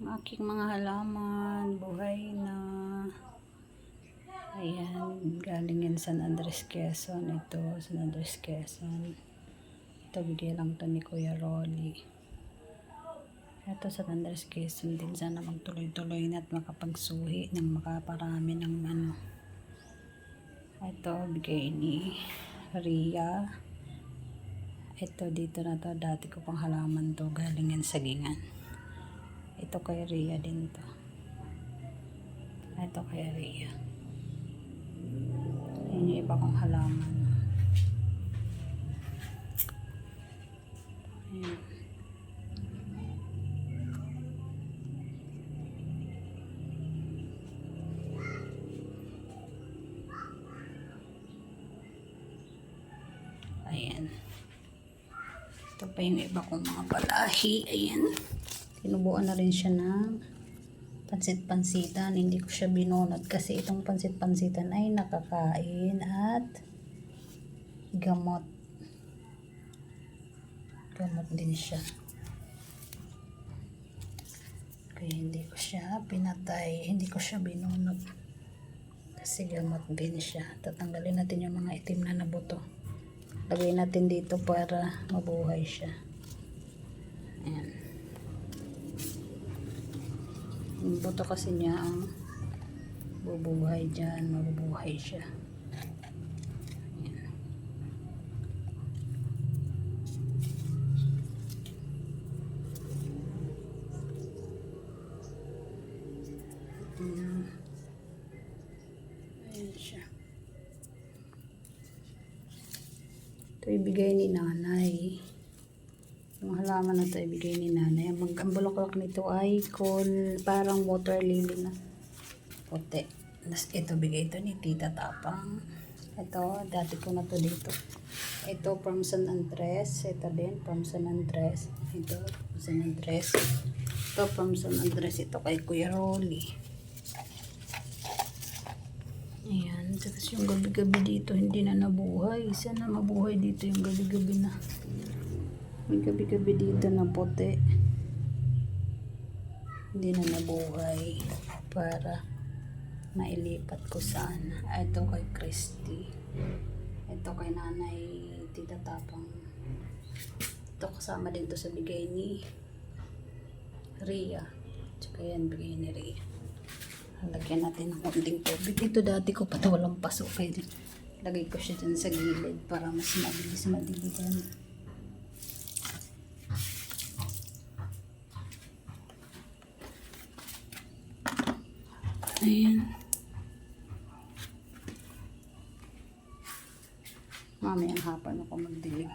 aking mga halaman, buhay na. Ayan, galing yan San Andres, Quezon. Ito, San Andres, Quezon. Ito, bigay lang to ni Kuya Rolly. Ito, San Andres, Quezon din. Sana magtuloy-tuloy na at makapagsuhi ng makaparami ng ano. Ito, bigay ni Ria. Ito, dito na to. Dati ko pang halaman to. Galing yan sa Gingan. Ito kay Ria din to. Ito kay Ria. Ayan yung iba kong halaman. Ayan. Ayan. Ito pa yung iba kong mga palahi. Ayan. Tinubuan na rin siya ng pansit-pansitan. Hindi ko siya binunod kasi itong pansit-pansitan ay nakakain at gamot. Gamot din siya. Kaya hindi ko siya pinatay. Hindi ko siya binunod. Kasi gamot din siya. Tatanggalin natin yung mga itim na nabuto. Lagay natin dito para mabuhay siya. Ayan. Yung buto kasi niya ang bubuhay dyan. Mabubuhay siya. Ayan. Ayan siya. Ito ibigay ni nanay. Yung halaman na ito ibigay ni nanay. Ang bulaklak nito ay parang water lily na puti. Ito bigay ito ni Tita Tapang. Ito, dati ko na to dito. Ito from San Andres. Ito din from San Andres. Ito from San Andres. Ito from San Andres. Ito kay Kuya Rolly. Ayan. Tapos yung gabi-gabi dito hindi na nabuhay. Sana mabuhay dito yung gabi-gabi na. May gabi-gabi dito na puti. Hindi na nabuhay. Para mailipat ko sana. Ito kay Christy. Ito kay nanay Tita Tapang. Ito kasama din to sa bigay ni Ria. Tsaka yan bigay ni Ria. Lagyan natin ng konting tubig. Ito dati ko pa ito walang pasok. Kaya lagay ko siya dyan sa gilid para mas mabilis madiligan. Ayan. Mamayang hapon ako magdilig.